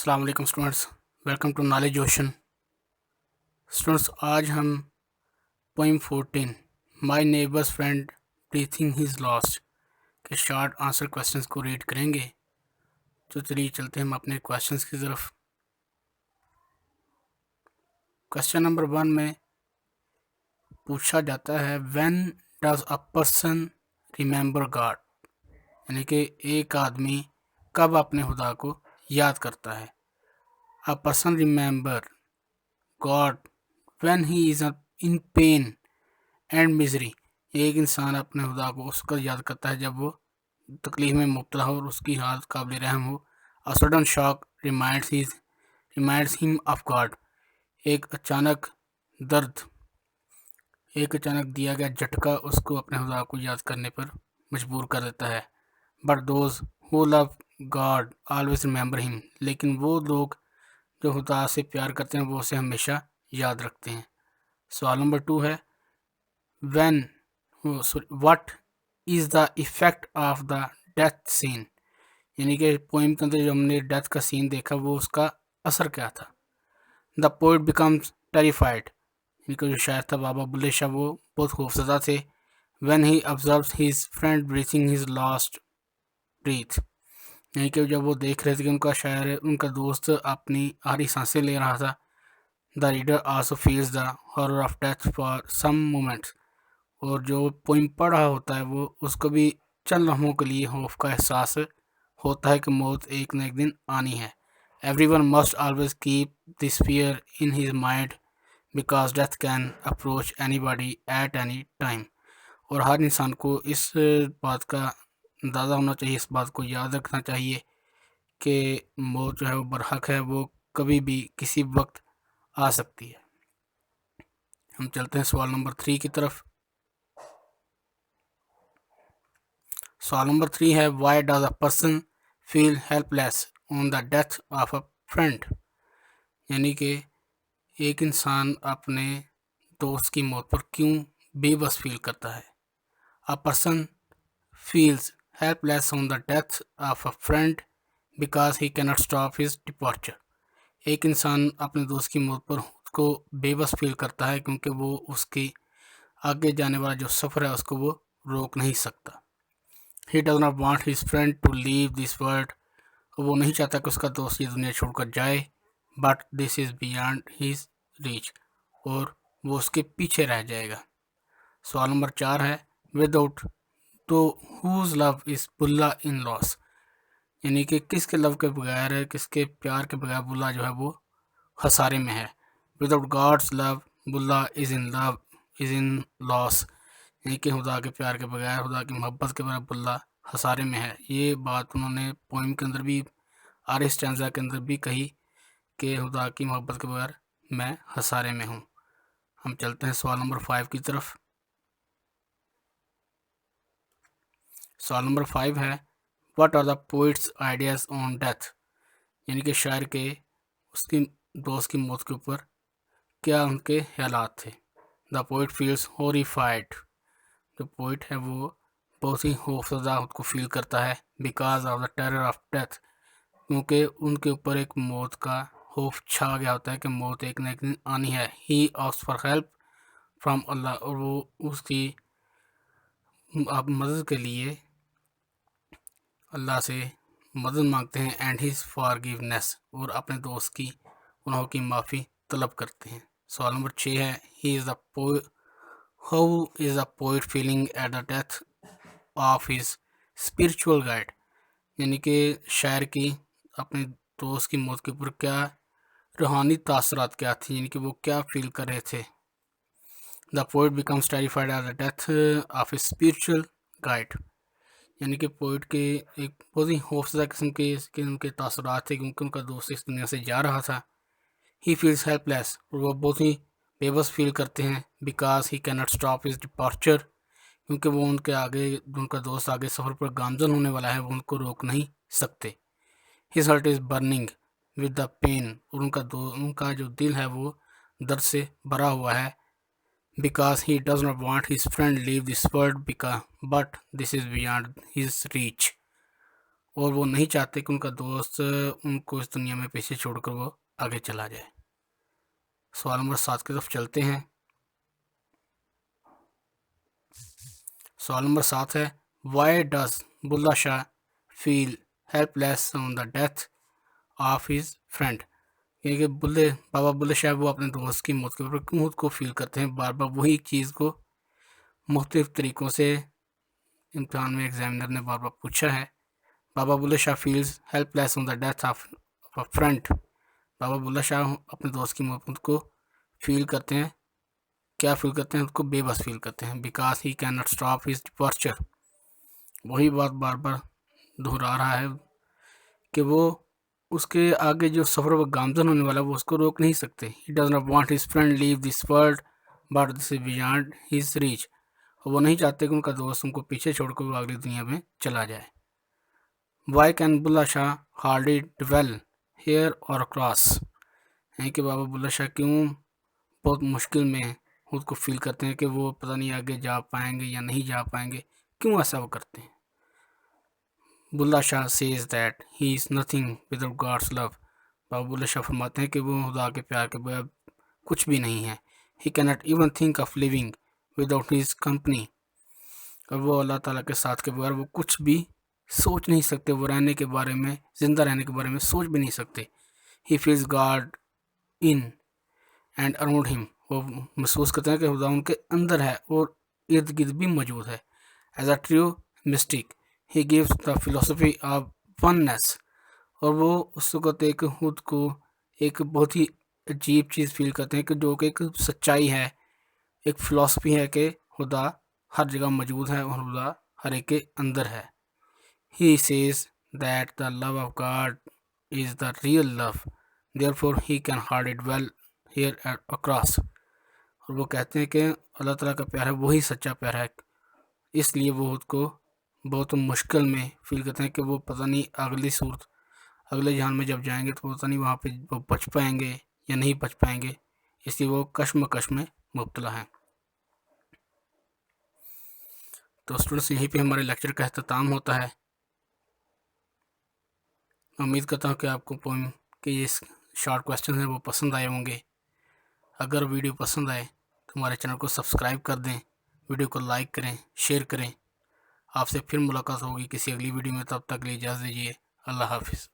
السلام علیکم students, welcome to knowledge ocean. Students, آج ہم poem 14 my neighbours friend breathing his last کے شارٹ آنسر کویشچنس کو ریڈ کریں گے۔ تو چلیے چلتے ہیں ہم اپنے کویشچنس کی طرف۔ کویشچن نمبر 1 میں پوچھا جاتا ہے when does a person remember God, یعنی کہ ایک آدمی کب اپنے خدا کو یاد کرتا ہے۔ A person remember God when he is in pain and misery، ایک انسان اپنے خدا کو اس کا یاد کرتا ہے جب وہ تکلیف میں مبتلا ہو اور اس کی حالت قابل رحم ہو۔ A sudden shock reminds him of God، ایک اچانک دیا گیا جھٹکا اس کو اپنے خدا کو یاد کرنے پر مجبور کر دیتا ہے۔ But those who love God always remember him، لیکن وہ لوگ جو خدا سے پیار کرتے ہیں وہ اسے ہمیشہ یاد رکھتے ہیں۔ سوال نمبر 2 ہے what is the effect of the death scene، یعنی کہ پوئم کے اندر جو ہم نے ڈیتھ کا سین دیکھا وہ اس کا اثر کیا تھا۔ The poet becomes terrified، یعنی کہ جو شاعر تھا بابا بلے شاہ وہ بہت خوفزدہ تھے۔ when he observes his friend breathing his last breath، یعنی کہ جب وہ دیکھ رہے تھے کہ ان کا دوست اپنی آخری سانسیں لے رہا تھا۔ The reader also feels the horror of death for some moments، اور جو پوئم پڑھ رہا ہوتا ہے وہ اس کو بھی چند لمحوں کے لیے خوف کا احساس ہوتا ہے کہ موت ایک نہ ایک دن آنی ہے۔ Everyone must always keep this fear in his mind because death can approach anybody at any time، اور ہر انسان کو اس بات کا اندازہ ہونا چاہیے، اس بات کو یاد رکھنا چاہیے کہ موت جو ہے وہ برحق ہے، وہ کبھی بھی کسی وقت آ سکتی ہے۔ ہم چلتے ہیں سوال نمبر 3 کی طرف۔ سوال نمبر 3 ہے why does a person feel helpless on the death of a friend، یعنی کہ ایک انسان اپنے دوست کی موت پر کیوں بے بس فیل کرتا ہے۔ A person feels helpless on the death of a friend because he cannot stop his departure، ایک انسان اپنے دوست کی موت پر خود کو بے بس فیل کرتا ہے کیونکہ وہ اس کی آگے جانے والا جو سفر ہے اس کو وہ روک نہیں سکتا۔ He does not want his friend to leave this world، وہ نہیں چاہتا کہ اس کا دوست یہ دنیا چھوڑ کر جائے۔ But this is beyond his reach، اور وہ اس کے پیچھے رہ جائے گا۔ سوال نمبر 4 ہے without to whose love is bulla in loss، یعنی کہ کس کے لو کے بغیر، کس کے پیار کے بغیر بلا جو ہے وہ خسارے میں ہے۔ Without God's love bulla is in loss، یعنی کہ خدا کے پیار کے بغیر، خدا کی محبت کے بغیر بلا خسارے میں ہے۔ یہ بات انہوں نے پوئم کے اندر بھی آخری اسٹینزا کے اندر بھی کہی کہ خدا کی محبت کے بغیر میں خسارے میں ہوں۔ ہم چلتے ہیں سوال نمبر 5 کی طرف۔ سوال نمبر 5 ہے what are the poet's ideas on death، یعنی کہ شاعر کے اس کی دوست کی موت کے اوپر کیا ان کے خیالات تھے۔ The poet feels horrified، جو پوئٹ ہے وہ بہت ہی خوفزدہ خود کو فیل کرتا ہے because of the terror of death، کیونکہ ان کے اوپر ایک موت کا خوف چھا گیا ہوتا ہے کہ موت ایک نہ ایک دن آنی ہے۔ He asks for help from Allah، اور وہ اس کی مدد کے لیے اللہ سے مدد مانگتے ہیں and his forgiveness، اور اپنے دوست کی گناہوں کی معافی طلب کرتے ہیں۔ سوال نمبر 6 ہے how is the poet feeling at the death of his spiritual guide، یعنی کہ شاعر کی اپنے دوست کی موت کے اوپر کیا روحانی تاثرات کیا تھی، یعنی کہ وہ کیا فیل کر رہے تھے۔ The poet becomes terrified at the death of his spiritual guide، یعنی کہ پوئٹ کے ایک بہت ہی خوفزدہ قسم کے ان کے تاثرات تھے کیونکہ ان کا دوست اس دنیا سے جا رہا تھا۔ He feels helpless، اور وہ بہت ہی بے بس فیل کرتے ہیں because he cannot stop his departure، کیونکہ وہ ان کا دوست آگے سفر پر گامزن ہونے والا ہے، وہ ان کو روک نہیں سکتے۔ His heart is burning with the pain، اور ان کا جو دل ہے وہ درد سے بھرا ہوا ہے because he does not want his friend leave this world but this is beyond his reach، اور وہ نہیں چاہتے کہ ان کا دوست ان کو اس دنیا میں پیچھے چھوڑ کر وہ آگے چلا جائے۔ سوال نمبر 7 کی طرف چلتے ہیں۔ سوال نمبر 7 ہے why does Bulleh Shah feel helpless on the death of his friend, یعنی کہ بابا بلے شاہ وہ اپنے دوست کی موت کے اوپر کیوں خود کو فیل کرتے ہیں، بار بار وہی چیز کو مختلف طریقوں سے امتحان میں ایگزامینر نے بار بار پوچھا ہے۔ Baba Bulleh Shah feels helpless on the death of friend, Baba Bulleh شاہ اپنے دوست کی موت کو فیل کرتے ہیں، کیا فیل کرتے ہیں، اس کو بے بس فیل کرتے ہیں، because he can not stop his departure, وہی بات بار بار دہرا رہا ہے کہ وہ اس کے آگے جو سفر و گامزن ہونے والا وہ اس کو روک نہیں سکتے۔ He does not want his friend leave this world but this is beyond his reach، وہ نہیں چاہتے کہ ان کا دوست ان کو پیچھے چھوڑ کر وہ اگلی دنیا میں چلا جائے۔ Why can بلہ Shah hardly dwell here or across، یعنی کہ بابا بلہ شاہ کیوں بہت مشکل میں خود کو فیل کرتے ہیں کہ وہ پتہ نہیں آگے جا پائیں گے یا نہیں جا پائیں گے، کیوں ایسا وہ کرتے ہیں۔ بلہ شاہ says that he is nothing without God's love، بابا بلہ شاہ فرماتے ہیں کہ وہ خدا کے پیار کے بغیر کچھ بھی نہیں ہے۔ He cannot even think of living without his company، اور وہ اللہ تعالیٰ کے ساتھ کے بغیر وہ کچھ بھی سوچ نہیں سکتے، وہ رہنے کے بارے میں، زندہ رہنے کے بارے میں سوچ بھی نہیں سکتے۔ He feels God in and around him، وہ محسوس کرتے ہیں کہ خدا ان کے اندر ہے اور ارد گرد بھی موجود ہے۔ As a true mystic he gives the philosophy of oneness، اور وہ اس وقت ایک خود کو ایک بہت ہی عجیب چیز فیل کرتے ہیں کہ جو کہ ایک سچائی ہے، ایک فلسفی ہے کہ خدا ہر جگہ موجود ہے اور خدا ہر ایک کے اندر ہے۔ He says that the love of God is the real love therefore he can hardly dwell here across، اور وہ کہتے ہیں کہ اللہ تعالیٰ کا پیار ہے وہی سچا پیار ہے، اس لیے وہ خود کو بہت مشکل میں فیل کرتے ہیں کہ وہ پتہ نہیں اگلے جہان میں جب جائیں گے تو پتہ نہیں وہاں پہ وہ بچ پائیں گے یا نہیں بچ پائیں گے، اس لیے وہ کشمکش میں مبتلا ہیں۔ تو اسٹوڈنٹس یہیں پہ ہمارے لیکچر کا اختتام ہوتا ہے۔ امید کرتا ہوں کہ آپ کو پوئم کے یہ شارٹ کویسچن ہیں وہ پسند آئے ہوں گے۔ اگر ویڈیو پسند آئے تو ہمارے چینل کو سبسکرائب کر دیں، ویڈیو کو لائک کریں، شیئر کریں۔ آپ سے پھر ملاقات ہوگی کسی اگلی ویڈیو میں، تب تک کے لیے اجازت دیجیے۔ اللہ حافظ۔